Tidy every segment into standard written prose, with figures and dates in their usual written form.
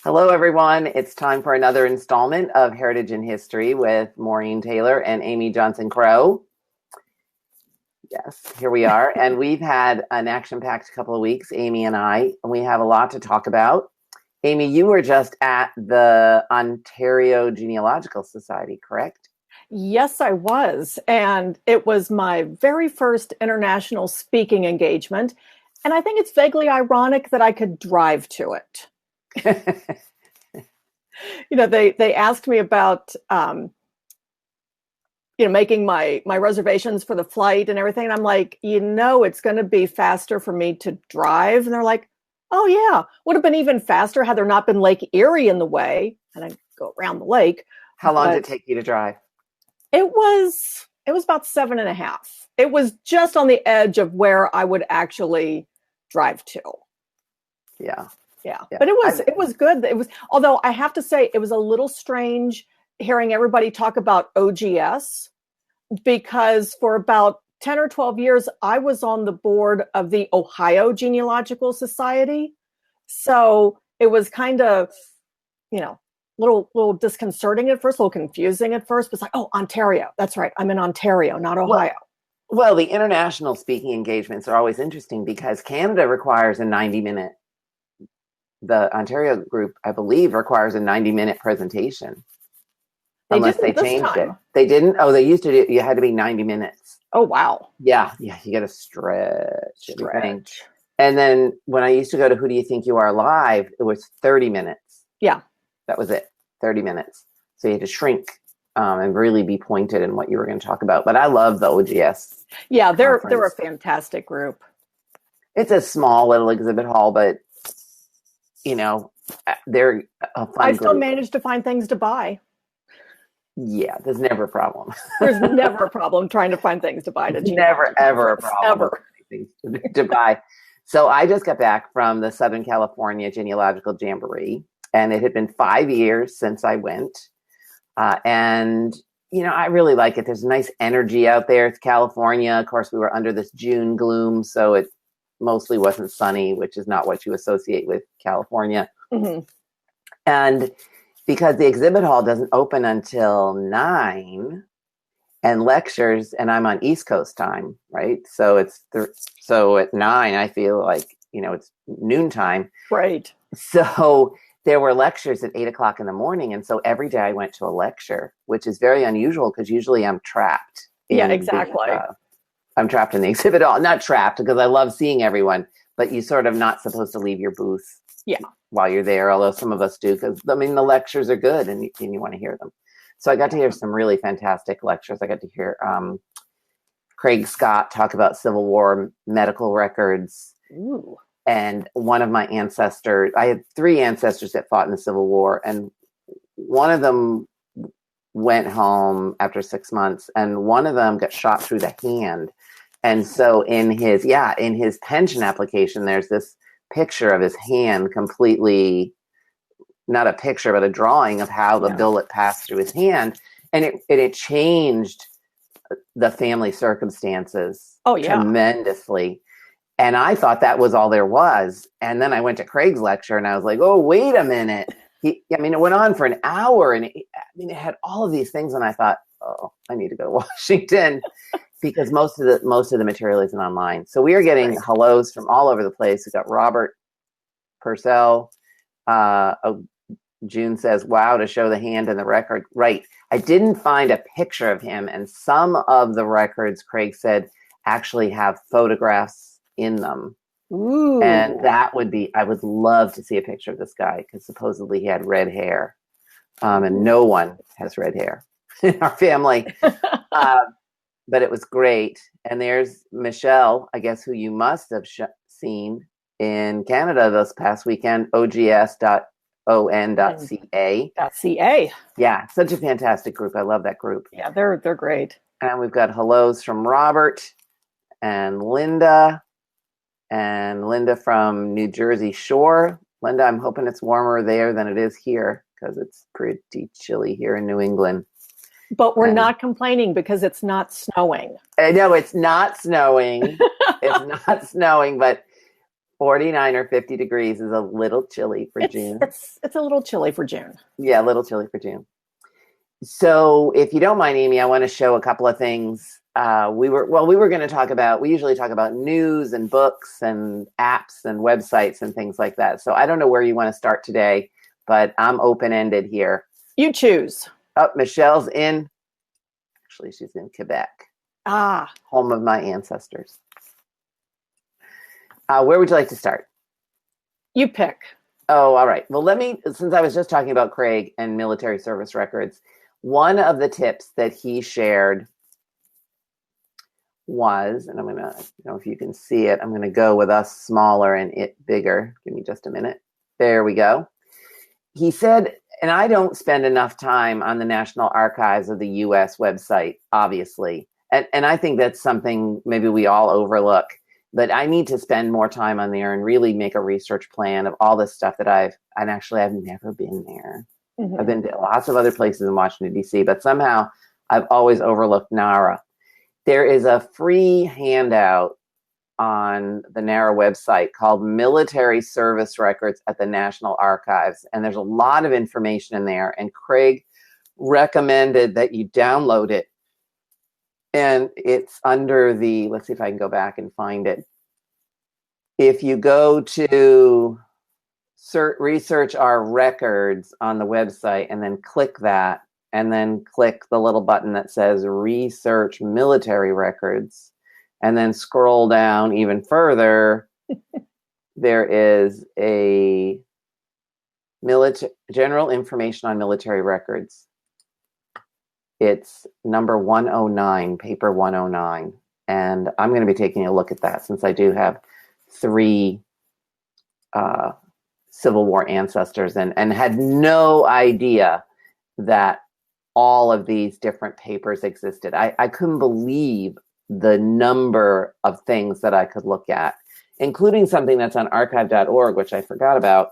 Hello, everyone. It's time for another installment of Heritage in History with Maureen Taylor and Amy Johnson Crow. Yes, here we are. And we've had an action-packed couple of weeks, Amy and I, and we have a lot to talk about. Amy, you were just at the Ontario Genealogical Society, correct? Yes, I was. And it was my very first international speaking engagement. And I think it's vaguely ironic that I could drive to it. They asked me about, making my reservations for the flight and everything. And I'm like, it's going to be faster for me to drive. And they're like, oh, yeah, would have been even faster had there not been Lake Erie in the way. And I go around the lake. How long did it take you to drive? It was about 7.5. It was just on the edge of where I would actually drive to. Yeah. But it was good. Although I have to say it was a little strange hearing everybody talk about OGS, because for about 10 or 12 years, I was on the board of the Ohio Genealogical Society. So it was kind of, little disconcerting at first, a little confusing at first, but it's like, oh, Ontario. That's right. I'm in Ontario, not Ohio. Well, the international speaking engagements are always interesting because Canada requires a 90-minute. The Ontario group, I believe, requires a 90-minute presentation. Unless they changed it. They didn't? Oh, they used to do, you had to be 90 minutes. Oh, wow. Yeah, you got to stretch. And then when I used to go to Who Do You Think You Are Live, it was 30 minutes. Yeah. That was it, 30 minutes. So you had to shrink and really be pointed in what you were going to talk about. But I love the OGS. Yeah, they're a fantastic group. It's a small little exhibit hall, but, they're a fun I still group. managed to find things to buy. Yeah, there's never a problem. There's never a problem trying to find things to buy. Never, ever a problem. Things to buy. So I just got back from the Southern California Genealogical Jamboree, and it had been 5 years since I went. And I really like it. There's a nice energy out there. It's California. Of course, we were under this June gloom, so it mostly wasn't sunny, which is not what you associate with California. Mm-hmm. And because the exhibit hall doesn't open until 9 and lectures, and I'm on East Coast time, right? So so at 9, I feel like, it's noontime. Right. So there were lectures at 8 o'clock in the morning. And so every day I went to a lecture, which is very unusual because usually I'm trapped. Yeah, exactly. I'm trapped in the exhibit hall. Not trapped because I love seeing everyone, but you're sort of not supposed to leave your booth. Yeah. While you're there, although some of us do, because the lectures are good and you want to hear them. So I got to hear some really fantastic lectures. I got to hear Craig Scott talk about Civil War medical records. Ooh. And one of my ancestors, I had 3 ancestors that fought in the Civil War, and one of them went home after 6 months, and one of them got shot through the hand. And so in his pension application, there's this picture of his hand, completely, not a picture, but a drawing of how the bullet passed through his hand. And it changed the family circumstances tremendously. And I thought that was all there was. And then I went to Craig's lecture and I was like, oh, wait a minute. It went on for an hour and it had all of these things. And I thought, oh, I need to go to Washington. Because most of the material isn't online. So we are getting hellos from all over the place. We got Robert Purcell. June says, wow, to show the hand in the record. Right. I didn't find a picture of him. And some of the records, Craig said, actually have photographs in them. Ooh. And I would love to see a picture of this guy because supposedly he had red hair. And no one has red hair in our family. But it was great. And there's Michelle, I guess, who you must have seen in Canada this past weekend, ogs.on.ca. .ca. Yeah, such a fantastic group. I love that group. Yeah, they're great. And we've got hellos from Robert and Linda from New Jersey Shore. Linda, I'm hoping it's warmer there than it is here because it's pretty chilly here in New England. But we're not complaining because it's not snowing. I know it's not snowing. It's not snowing, but 49 or 50 degrees is a little chilly for June. It's a little chilly for June. Yeah, a little chilly for June. So if you don't mind, Amy, I want to show a couple of things. We usually talk about news and books and apps and websites and things like that. So I don't know where you want to start today, but I'm open-ended here. You choose. Oh, Michelle's in. Actually, she's in Quebec. Home of my ancestors. Where would you like to start? You pick. Oh, all right. Well, since I was just talking about Craig and military service records, one of the tips that he shared was, and I'm going to, if you can see it, I'm going to go with us smaller and it bigger. Give me just a minute. There we go. He said, and I don't spend enough time on the National Archives of the U.S. website, obviously. And I think that's something maybe we all overlook. But I need to spend more time on there and really make a research plan of all this stuff that I've never been there. Mm-hmm. I've been to lots of other places in Washington, D.C., but somehow I've always overlooked NARA. There is a free handout on the NARA website called Military Service Records at the National Archives. And there's a lot of information in there. And Craig recommended that you download it. And it's under let's see if I can go back and find it. If you go to research our records on the website and then click that, and then click the little button that says research military records, and then scroll down even further, there is a general information on military records. It's number 109, paper 109. And I'm going to be taking a look at that since I do have 3 Civil War ancestors and had no idea that all of these different papers existed. I couldn't believe the number of things that I could look at, including something that's on archive.org, which I forgot about,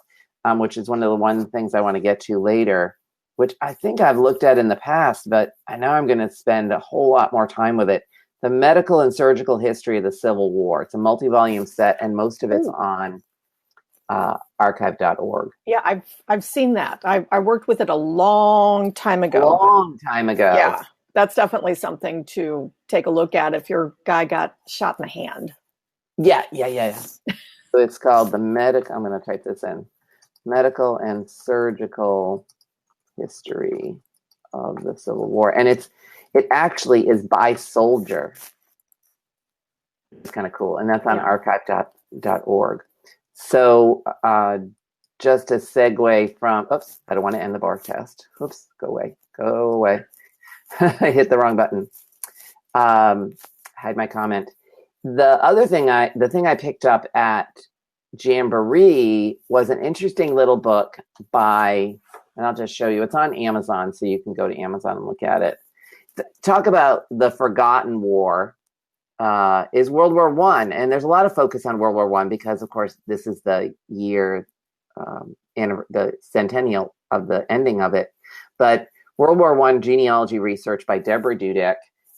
which is one of the things I want to get to later, which I think I've looked at in the past, but I know I'm going to spend a whole lot more time with it. The Medical and Surgical History of the Civil War. It's a multi-volume set, and most of it's on archive.org. Yeah, I've seen that. I worked with it a long time ago. Yeah, that's definitely something to take a look at if your guy got shot in the hand. Yeah. So it's called I'm going to type this in. Medical and Surgical History of the Civil War. And it actually is by soldier. It's kind of cool. And that's on archive.org. So just to segue from, I don't want to end the broadcast. Oops, go away. I hit the wrong button. Hide my comment. The thing I picked up at Jamboree was an interesting little book by, and I'll just show you, it's on Amazon, so you can go to Amazon and look at it. Talk about the forgotten war. Is World War I. And there's a lot of focus on World War I because, of course, this is the year, the centennial of the ending of it. But World War I genealogy research by Deborah Dudek.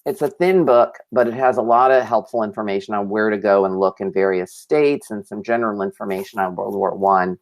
It's a thin book, but it has a lot of helpful information on where to go and look in various states and some general information on World War I.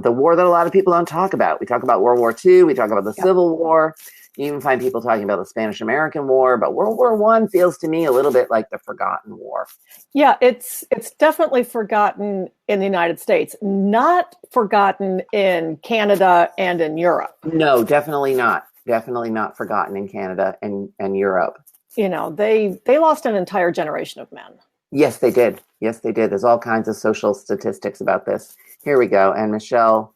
The war that a lot of people don't talk about. We talk about World War II. We talk about the Civil War. You even find people talking about the Spanish-American War, but World War I feels to me a little bit like the forgotten war. Yeah, it's definitely forgotten in the United States, not forgotten in Canada and in Europe. No, definitely not. Definitely not forgotten in Canada and Europe. They lost an entire generation of men. Yes, they did. There's all kinds of social statistics about this. Here we go. And Michelle's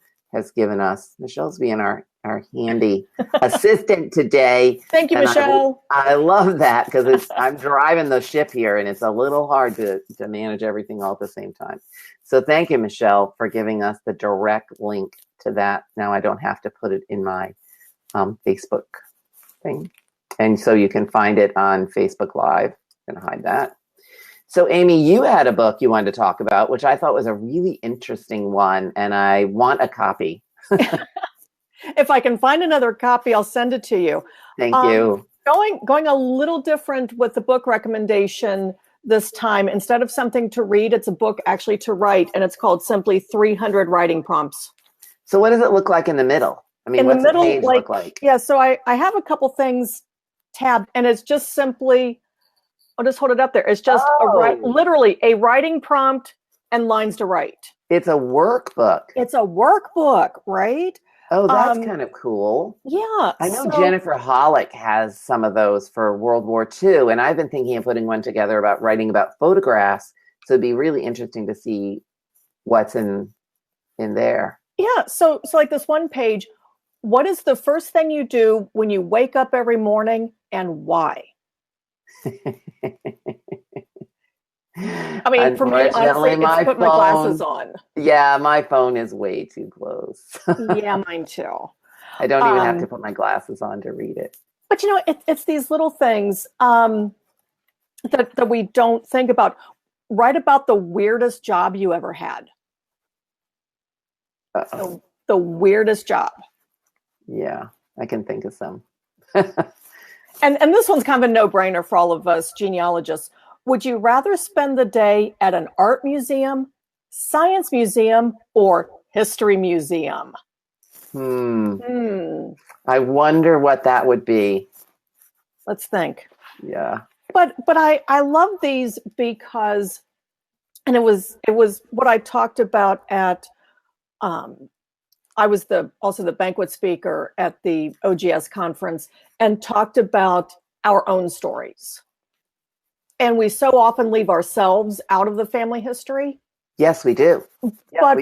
being our handy assistant today. Thank you, Michelle. I love that because I'm driving the ship here and it's a little hard to manage everything all at the same time. So thank you, Michelle, for giving us the direct link to that. Now I don't have to put it in my Facebook thing. And so you can find it on Facebook Live. I'm going to hide that. So Amy, you had a book you wanted to talk about, which I thought was a really interesting one, and I want a copy. If I can find another copy, I'll send it to you. Thank you. Going a little different with the book recommendation this time. Instead of something to read, it's a book actually to write, and it's called simply 300 Writing Prompts. So what does it look like in the middle? I mean, what's the page look like? Yeah, so I have a couple things tabbed, and it's just simply, I'll just hold it up there. It's just literally a writing prompt and lines to write. It's a workbook. It's a workbook, right? Oh, that's kind of cool. Yeah. I know Jennifer Hollick has some of those for World War II, and I've been thinking of putting one together about writing about photographs. So it'd be really interesting to see what's in there. Yeah. So like this one page, what is the first thing you do when you wake up every morning and why? I mean, for me, honestly, it's put my glasses on. Yeah, my phone is way too close. Yeah, mine too. I don't even have to put my glasses on to read it. But you know, it's these little things that we don't think about. Write about the weirdest job you ever had. So, the weirdest job. Yeah, I can think of some. And this one's kind of a no-brainer for all of us genealogists. Would you rather spend the day at an art museum, science museum, or history museum? I wonder what that would be. Let's think. Yeah. But I love these because, and it was what I talked about at, I was also the banquet speaker at the OGS conference and talked about our own stories. And we so often leave ourselves out of the family history. Yes, we do. But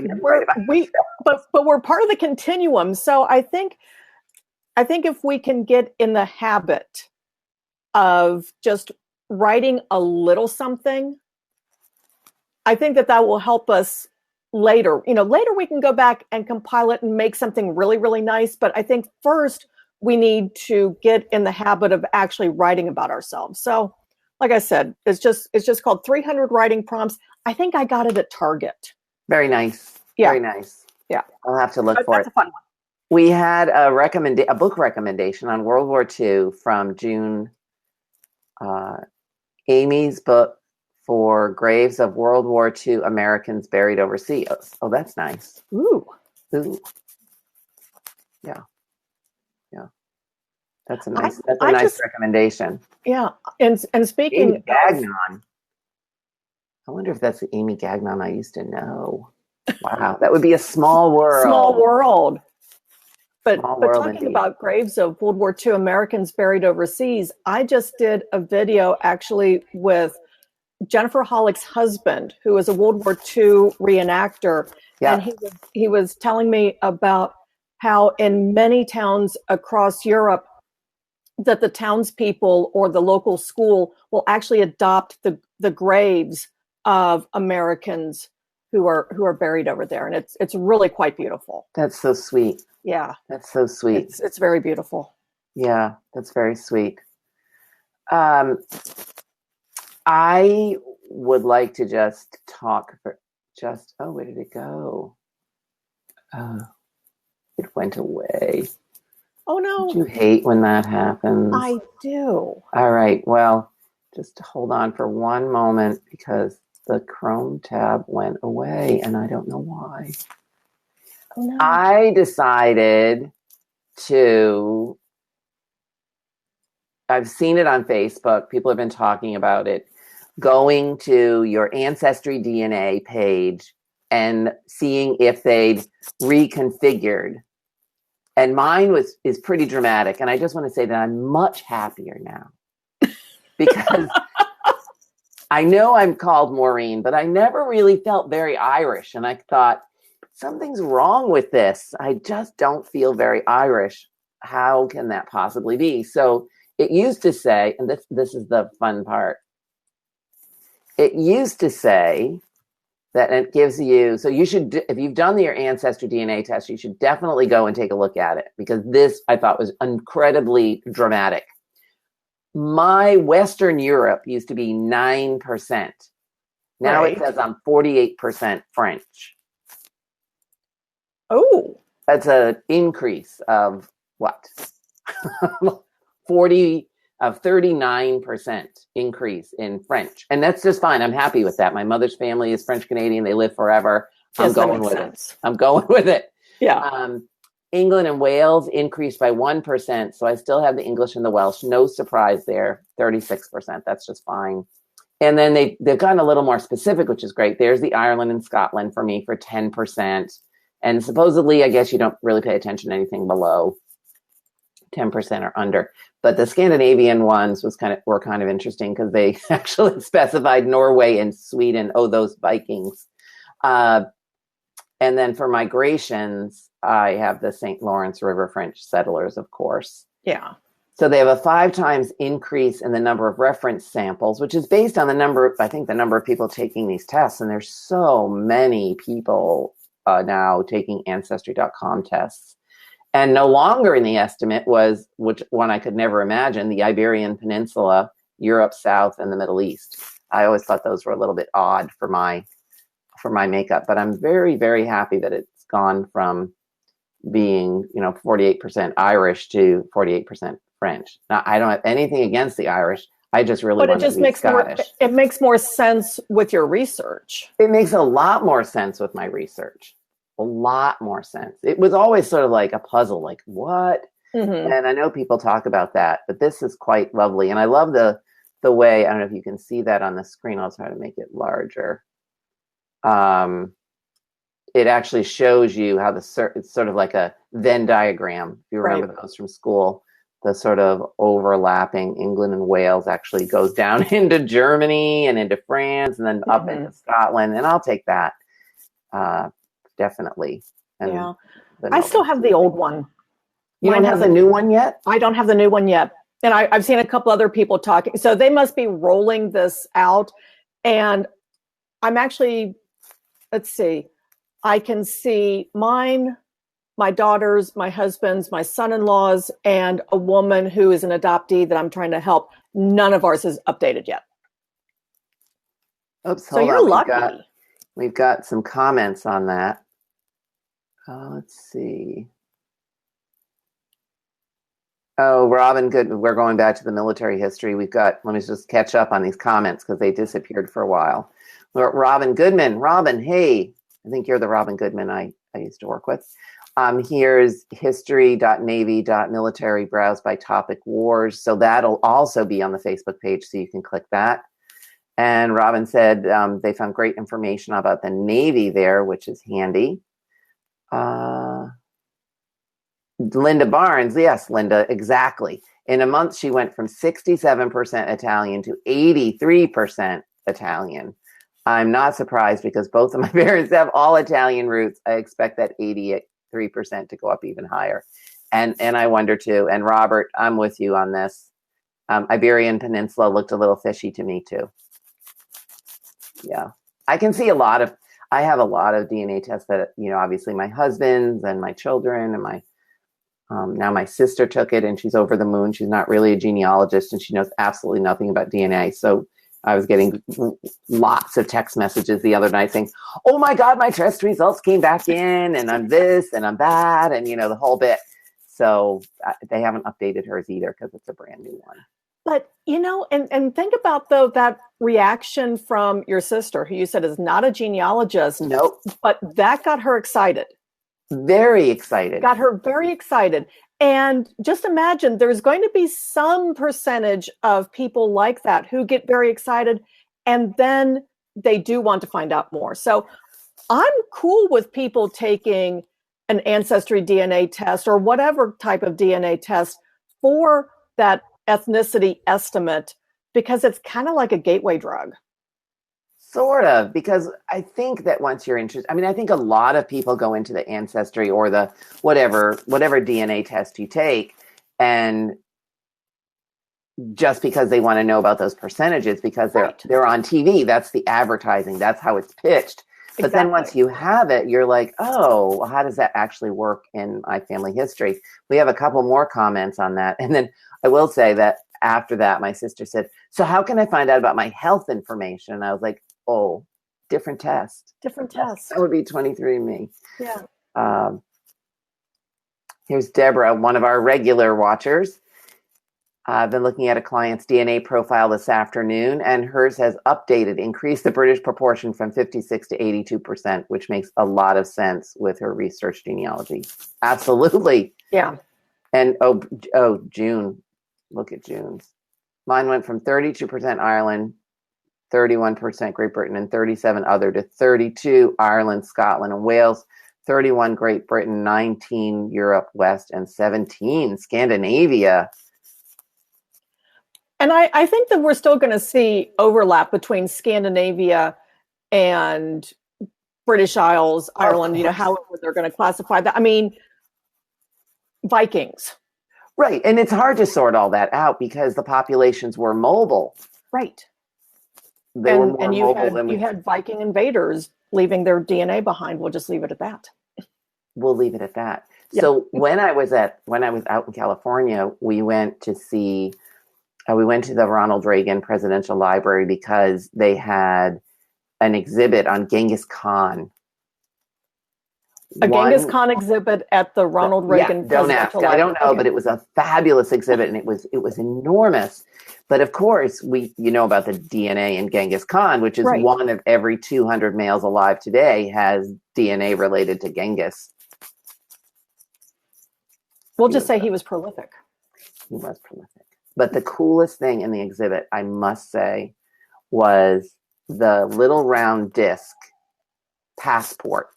we're part of the continuum. So I think if we can get in the habit of just writing a little something, I think that will help us later. Later we can go back and compile it and make something really, really nice. But I think first we need to get in the habit of actually writing about ourselves. So like I said, it's just called 300 Writing Prompts. I think I got it at Target. Very nice. Yeah. Very nice. Yeah. I'll have to look for it. That's a fun one. We had a book recommendation on World War II from June. Amy's book for Graves of World War II Americans Buried Overseas. Oh, that's nice. Ooh. Yeah. That's a nice recommendation. Yeah. And speaking Amy Gagnon. I wonder if that's the Amy Gagnon I used to know. Wow. That would be a small world. Small world. But talking indeed. about graves of World War II Americans buried overseas, I just did a video actually with Jennifer Hollick's husband, who is a World War II reenactor. Yeah. And he was telling me about how in many towns across Europe, that the townspeople or the local school will actually adopt the graves of Americans who are buried over there, and it's really quite beautiful. That's so sweet. Yeah, that's so sweet. It's very beautiful. Yeah, that's very sweet. I would like to just talk for oh, where did it go? It went away. Oh no. Don't you hate when that happens? I do. All right. Well, just hold on for one moment because the Chrome tab went away and I don't know why. Oh no. I decided I've seen it on Facebook. People have been talking about it. Going to your Ancestry DNA page and seeing if they'd reconfigured. And mine is pretty dramatic. And I just want to say that I'm much happier now because I know I'm called Maureen, but I never really felt very Irish. And I thought, something's wrong with this. I just don't feel very Irish. How can that possibly be? So it used to say, and this is the fun part. It used to say that it gives you, so you should, if you've done your Ancestry DNA test, you should definitely go and take a look at it because this I thought was incredibly dramatic. My Western Europe used to be 9%. Now It says I'm 48% French. Oh. That's an increase of what? 40 of 39% increase in French. And that's just fine. I'm happy with that. My mother's family is French Canadian. They live forever. I'm going with it. I'm going with it. Yeah. England and Wales increased by 1%. So I still have the English and the Welsh. No surprise there. 36%. That's just fine. And then they've gotten a little more specific, which is great. There's the Ireland and Scotland for me for 10%. And supposedly, I guess you don't really pay attention to anything below 10% or under. But the Scandinavian ones were kind of interesting because they actually specified Norway and Sweden. Oh, those Vikings. And then for migrations, I have the St. Lawrence River French settlers, of course. Yeah. So they have a 5 times increase in the number of reference samples, which is based on the number of people taking these tests. And there's so many people now taking Ancestry.com tests. And no longer in the estimate was, which one I could never imagine, the Iberian Peninsula, Europe, South, and the Middle East. I always thought those were a little bit odd for my makeup, but I'm very, very happy that it's gone from being, 48% Irish to 48% French. Now, I don't have anything against the Irish. I just really want to be Scottish. It makes more sense with your research. It makes a lot more sense with my research. A lot more sense. It was always sort of like a puzzle, like what? Mm-hmm. And I know people talk about that, but this is quite lovely. And I love the way, I don't know if you can see that on the screen. I'll try to make it larger. It actually shows you how it's sort of like a Venn diagram. If you remember those from school, the sort of overlapping England and Wales actually goes down into Germany and into France and then up into Scotland. And I'll take that. Definitely. And yeah. I still have the old one. You don't have the new one yet? I don't have the new one yet. And I've seen a couple other people talking. So they must be rolling this out. And I'm actually, let's see, I can see mine, my daughters, my husband's, my son-in-law's, and a woman who is an adoptee that I'm trying to help. None of ours is updated yet. Oops, so you're lucky. We've got some comments on that. Let's see. Oh, Robin, good. We're going back to the military history. Let me just catch up on these comments because they disappeared for a while. Robin Goodman. Robin, hey. I think you're the Robin Goodman I used to work with. Here's history.navy.military browse by topic wars. So that'll also be on the Facebook page, so you can click that. And Robin said they found great information about the Navy there, which is handy. Linda Barnes, yes, Linda, exactly. In a month, she went from 67% Italian to 83% Italian. I'm not surprised because both of my parents have all Italian roots. I expect that 83% to go up even higher. And I wonder too. And Robert, I'm with you on this. Iberian Peninsula looked a little fishy to me too. Yeah, I can see I have a lot of DNA tests that, obviously my husband's and my children and my, now my sister took it and she's over the moon. She's not really a genealogist and she knows absolutely nothing about DNA. So I was getting lots of text messages the other night saying, oh my God, my test results came back in and I'm this and I'm that and, the whole bit. So they haven't updated hers either because it's a brand new one. But, and think about, though, that reaction from your sister, who you said is not a genealogist. Nope. But that got her excited. Very excited. Got her very excited. And just imagine there's going to be some percentage of people like that who get very excited and then they do want to find out more. So I'm cool with people taking an Ancestry DNA test or whatever type of DNA test for that ethnicity estimate because it's kind of like a gateway drug. Sort of, because I think that once you're interested, I think a lot of people go into the Ancestry or the whatever DNA test you take, and just because they want to know about those percentages because they're on TV, that's the advertising, that's how it's pitched. But then once you have it, you're like, oh, how does that actually work in my family history? We have a couple more comments on that. And then I will say that after that, my sister said, so how can I find out about my health information? And I was like, oh, different test. Different test. That would be 23andMe. Yeah. Here's Deborah, one of our regular watchers. I've been looking at a client's DNA profile this afternoon, and hers has increased the British proportion from 56 to 82%, which makes a lot of sense with her research genealogy. Absolutely. Yeah. And June. Look at June's. Mine went from 32% Ireland, 31% Great Britain, and 37 other to 32 Ireland, Scotland, and Wales, 31 Great Britain, 19 Europe West, and 17 Scandinavia. And I think that we're still going to see overlap between Scandinavia and British Isles, Ireland, however they're going to classify that. I mean, Vikings. Right. And it's hard to sort all that out because the populations were mobile. Right. They were more mobile than you had Viking invaders leaving their DNA behind. We'll just leave it at that. We'll leave it at that. Yeah. So when I was out in California, we went to the Ronald Reagan Presidential Library because they had an exhibit on Genghis Khan. Genghis Khan exhibit at the Ronald Reagan Presidential Library. I don't know, but it was a fabulous exhibit, and it was enormous. But of course, about the DNA in Genghis Khan, which is one of every 200 males alive today has DNA related to Genghis. We'll just say he was prolific. He was prolific. But the coolest thing in the exhibit, I must say, was the little round disc passport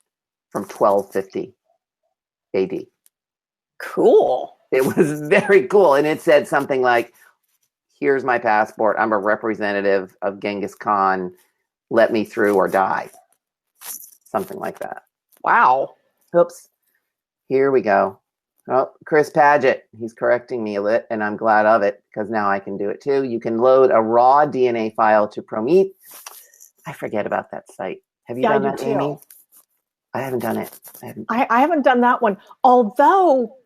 from 1250 AD. Cool. It was very cool. And it said something like, here's my passport. I'm a representative of Genghis Khan. Let me through or die. Something like that. Wow. Oops. Here we go. Oh, Chris Paget. He's correcting me a bit, and I'm glad of it because now I can do it too. You can load a raw DNA file to Prometheus. I forget about that site. Have you done that, Amy? I haven't done it. I haven't done that one. Although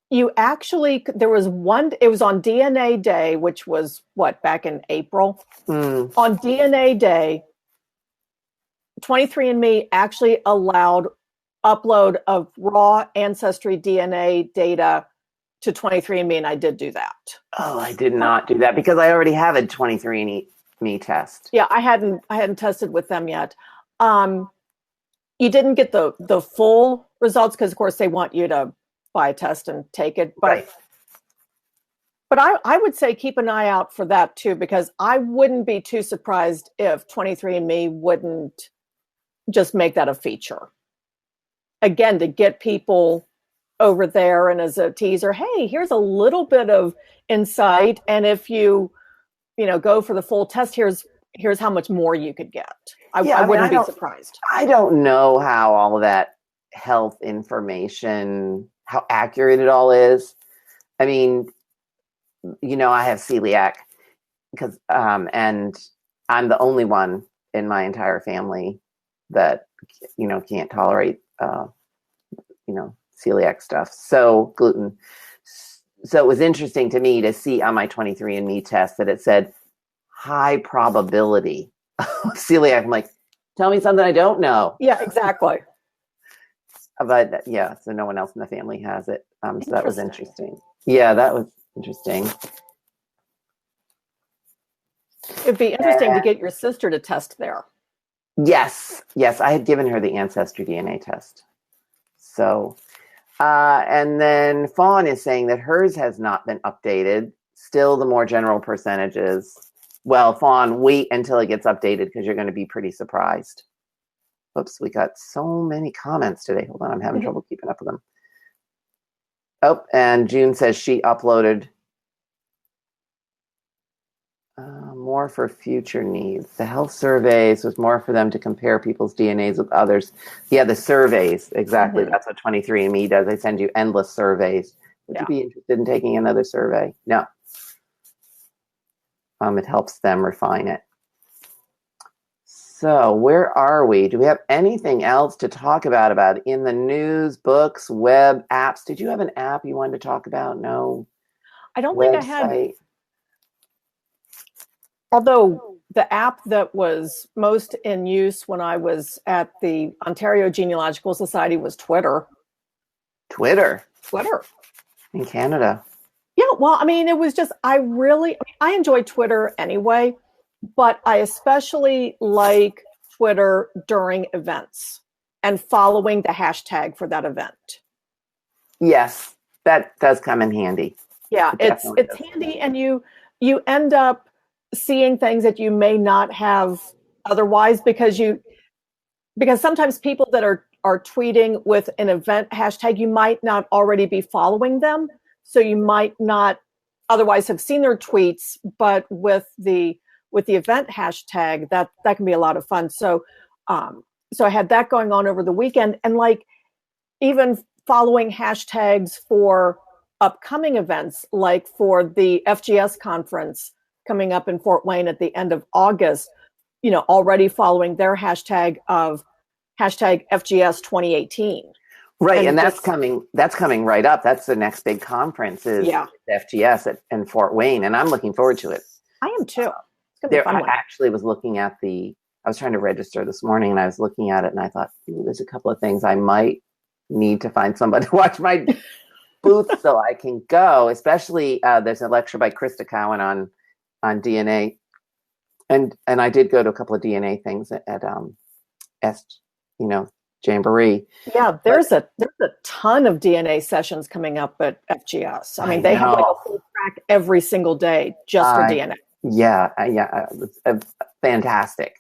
you actually, there was one, it was on DNA Day, which was back in April? On DNA Day, 23andMe actually allowed upload of raw Ancestry DNA data to 23andMe, and I did do that. Oh, I did not do that because I already have a 23andMe test. Yeah, I hadn't tested with them yet. You didn't get the full results because, of course, they want you to buy a test and take it. But right. But I would say keep an eye out for that too, because I wouldn't be too surprised if 23andMe wouldn't just make that a feature. Again, to get people over there and as a teaser, hey, here's a little bit of insight. And if you go for the full test, here's how much more you could get. I wouldn't be surprised. I don't know how all of that health information, how accurate it all is. I mean, I have celiac because, and I'm the only one in my entire family that, can't tolerate, celiac stuff. So gluten. So it was interesting to me to see on my 23andMe test that it said high probability of celiac. I'm like, tell me something I don't know. Yeah, exactly. But so no one else in the family has it. So that was interesting. Yeah, that was interesting. It'd be interesting to get your sister to test there. Yes, I had given her the Ancestry DNA test. So, and then Fawn is saying that hers has not been updated. Still the more general percentages. Well, Fawn, wait until it gets updated because you're going to be pretty surprised. Oops, we got so many comments today. Hold on, I'm having trouble keeping up with them. Oh, and June says she uploaded more for future needs. The health surveys was more for them to compare people's DNAs with others. Yeah, the surveys, exactly. That's what 23andMe does. They send you endless surveys. Would you be interested in taking another survey? No. It helps them refine it. So where are we? Do we have anything else to talk about in the news, books, web, apps? Did you have an app you wanted to talk about? No. I don't think I had. Although the app that was most in use when I was at the Ontario Genealogical Society was Twitter. Twitter? Twitter. In Canada? Yeah, well, I mean, it was just, I enjoy Twitter anyway, but I especially like Twitter during events and following the hashtag for that event. Yes, that does come in handy. Yeah, It it's handy, and you end up seeing things that you may not have otherwise, because sometimes people that are tweeting with an event hashtag, you might not already be following them, so you might not otherwise have seen their tweets, but with the event hashtag, that can be a lot of fun. So so I had that going on over the weekend, and like even following hashtags for upcoming events, like for the FGS conference coming up in Fort Wayne at the end of August, already following their hashtag of hashtag FGS 2018. Right, and that's coming right up. That's the next big conference is FGS in Fort Wayne, and I'm looking forward to it. I am too. It's gonna be a fun one. I actually was looking at I was trying to register this morning, and I was looking at it, and I thought, there's a couple of things I might need to find somebody to watch my booth so I can go. Especially there's a lecture by Krista Cowan on DNA, and I did go to a couple of DNA things at Jamboree. Yeah, there's a ton of DNA sessions coming up at FGS. I mean, they have like a full track every single day just for DNA. Yeah, fantastic.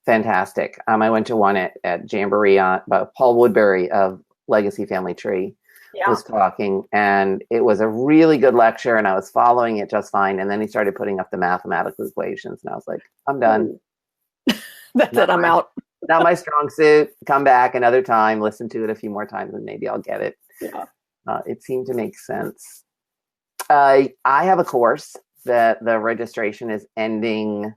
I went to one at Jamboree by Paul Woodbury of Legacy Family Tree was talking, and it was a really good lecture, and I was following it just fine. And then he started putting up the mathematical equations, and I was like, I'm done. That's it. I'm out. Not my strong suit. Come back another time, listen to it a few more times, and maybe I'll get it. Yeah. It seemed to make sense. I have a course that the registration is ending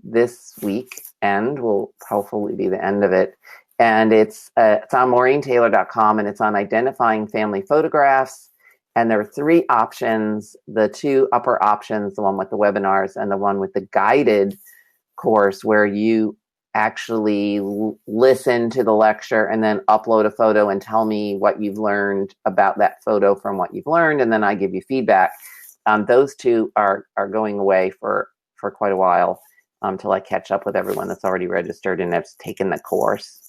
this week, and will hopefully be the end of it. And it's on MaureenTaylor.com, and it's on identifying family photographs. And there are 3 options: the 2 upper options, the one with the webinars, and the one with the guided course, where you actually listen to the lecture and then upload a photo and tell me what you've learned about that photo from what you've learned, and then I give you feedback. Those 2 are going away for quite a while till I catch up with everyone that's already registered and has taken the course.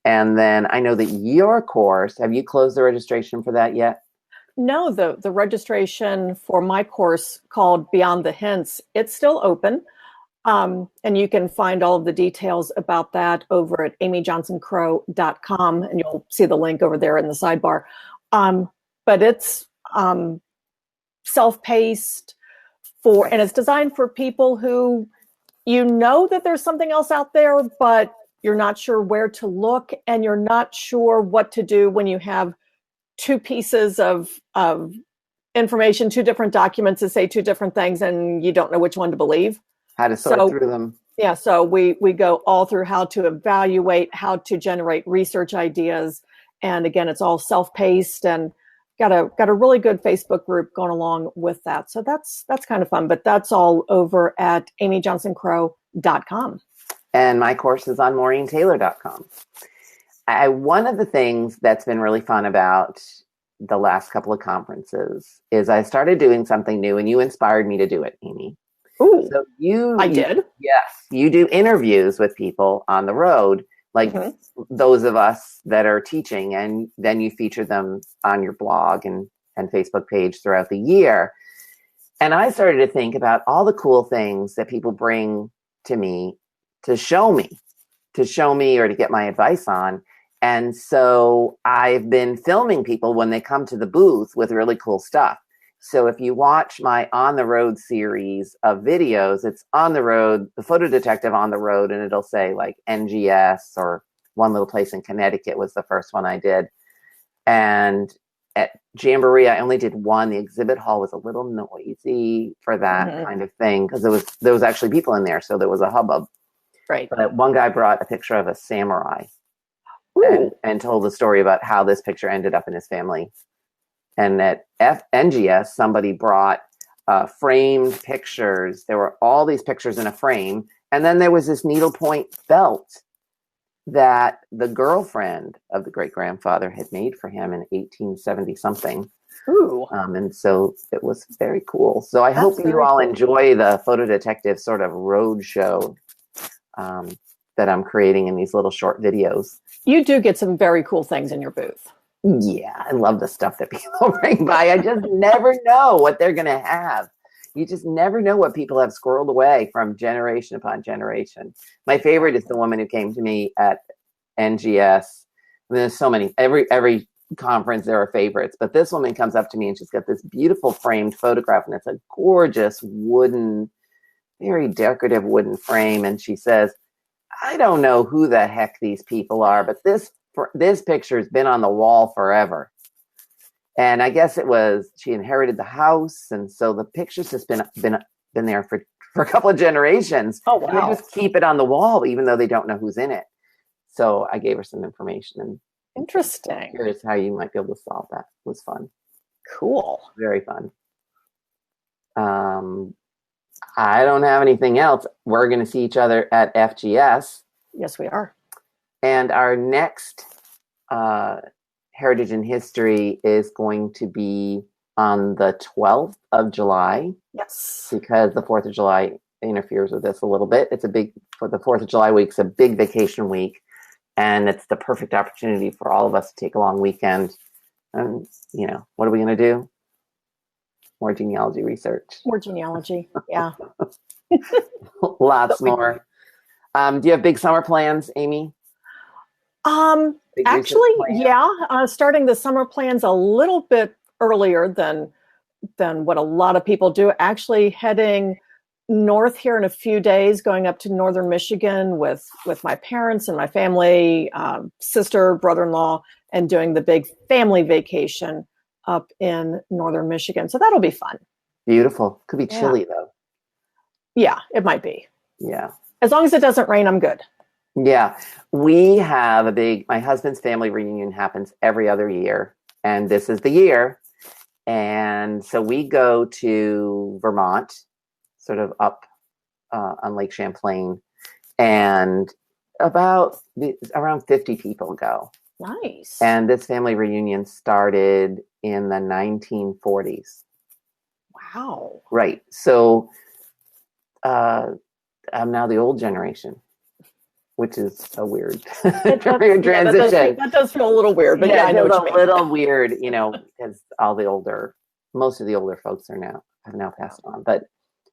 And then I know that your course, have you closed the registration for that yet? No, the registration for my course called Beyond the Hints, it's still open. And you can find all of the details about that over at amyjohnsoncrow.com, and you'll see the link over there in the sidebar. But it's self-paced and it's designed for people who, that there's something else out there, but you're not sure where to look, and you're not sure what to do when you have 2 pieces of information, 2 different documents that say 2 different things, and you don't know which one to believe. How to sort through them. Yeah, so we go all through how to evaluate, how to generate research ideas, and again, it's all self-paced, and got a really good Facebook group going along with that. So that's kind of fun, but that's all over at amyjohnsoncrow.com. And my course is on MaureenTaylor.com. One of the things that's been really fun about the last couple of conferences is I started doing something new, and you inspired me to do it, Amy. Ooh, so I did? Yes. You do interviews with people on the road, like those of us that are teaching, and then you feature them on your blog and Facebook page throughout the year. And I started to think about all the cool things that people bring to me to show me or to get my advice on. And so I've been filming people when they come to the booth with really cool stuff. So if you watch my On the Road series of videos, it's on the road, the photo detective on the road, and it'll say like NGS or One Little Place in Connecticut was the first one I did. And at Jamboree, I only did one. The exhibit hall was a little noisy for that kind of thing, because there was actually people in there, so there was a hubbub. Right. But one guy brought a picture of a samurai and told the story about how this picture ended up in his family. And at NGS, somebody brought framed pictures. There were all these pictures in a frame. And then there was this needlepoint belt that the girlfriend of the great-grandfather had made for him in 1870 something. Ooh. And so it was very cool. So I hope you all enjoy the Photo Detective sort of road show that I'm creating in these little short videos. You do get some very cool things in your booth. Yeah, I love the stuff that people bring by. I just never know what they're going to have. You just never know what people have squirreled away from generation upon generation. My favorite is the woman who came to me at NGS. I mean, there's so many. Every conference there are favorites, but this woman comes up to me and she's got this beautiful framed photograph, and it's a gorgeous wooden, very decorative wooden frame. And she says, I don't know who the heck these people are, but this picture has been on the wall forever. And I guess it was, she inherited the house. And so the picture's just been there for a couple of generations. Oh, wow. And they just keep it on the wall, even though they don't know who's in it. So I gave her some information. And interesting. Here's how you might be able to solve that. It was fun. Cool. Very fun. I don't have anything else. We're going to see each other at FGS. Yes, we are. And our next Heritage and History is going to be on the 12th of July. Yes. Because the 4th of July interferes with this a little bit. It's for the 4th of July week's a big vacation week. And it's the perfect opportunity for all of us to take a long weekend. And, what are we going to do? More genealogy research. More genealogy, yeah. Lots more. Do you have big summer plans, Amy? Actually, yeah. Starting the summer plans a little bit earlier than what a lot of people do. Actually heading north here in a few days, going up to northern Michigan with my parents and my family, sister, brother-in-law, and doing the big family vacation up in northern Michigan. So that'll be fun. Beautiful. Could be chilly though. Yeah, it might be. Yeah. As long as it doesn't rain, I'm good. Yeah. We have my husband's family reunion happens every other year, and this is the year. And so we go to Vermont, sort of up on Lake Champlain, and around 50 people go. Nice. And this family reunion started in the 1940s. Wow. Right. So I'm now the old generation, which is a weird transition. That does feel a little weird, but I know what you mean. A little weird, because most of the older folks have now passed on. But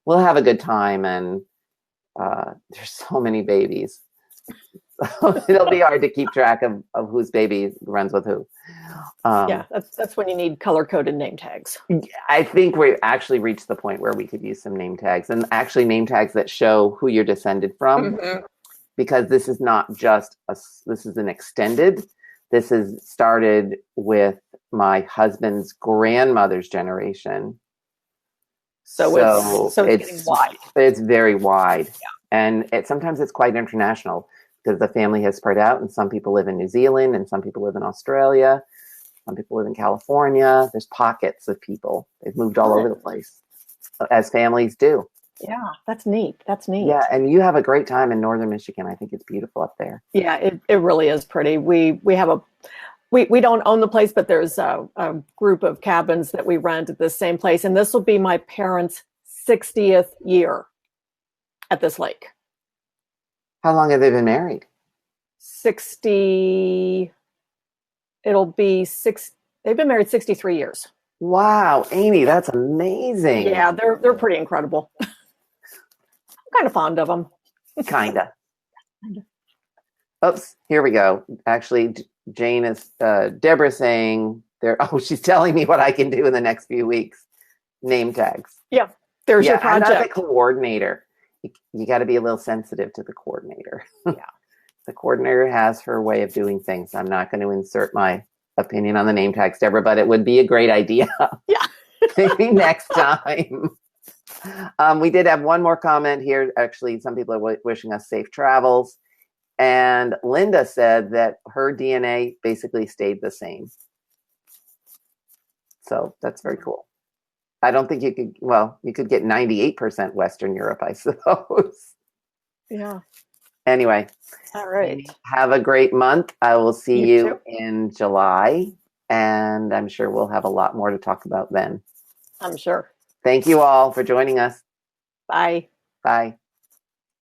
we'll have a good time, and there's so many babies. It'll be hard to keep track of whose baby runs with who. That's when you need color-coded name tags. I think we actually reached the point where we could use some name tags, and actually name tags that show who you're descended from, because this is not just this is an extended. This is started with my husband's grandmother's generation. So it's getting wide. It's very wide. Yeah. And sometimes it's quite international, because the family has spread out, and some people live in New Zealand, and some people live in Australia, some people live in California. There's pockets of people. They've moved all over the place, as families do. Yeah, that's neat. Yeah, and you have a great time in northern Michigan. I think it's beautiful up there. Yeah, it really is pretty. We have we don't own the place, but there's a group of cabins that we rent at the same place, and this will be my parents' 60th year at this lake. How long have they been married? 60. It'll be six. They've been married 63 years. Wow, Amy, that's amazing. Yeah, they're pretty incredible. I'm kind of fond of them. Kinda. Oops, here we go. Actually, Jane is Deborah saying she's telling me what I can do in the next few weeks. Name tags. Yeah, there's your project. I'm not the coordinator. You got to be a little sensitive to the coordinator. Yeah. The coordinator has her way of doing things. I'm not going to insert my opinion on the name tags, Deborah, but it would be a great idea. Yeah. Maybe next time. We did have one more comment here. Actually, some people are wishing us safe travels. And Linda said that her DNA basically stayed the same. So that's very cool. I don't think you could get 98% Western Europe, I suppose. Yeah. Anyway, All right. Amy, have a great month. I will see You you too. in July, and I'm sure we'll have a lot more to talk about then. I'm sure. Thank you all for joining us. Bye. Bye.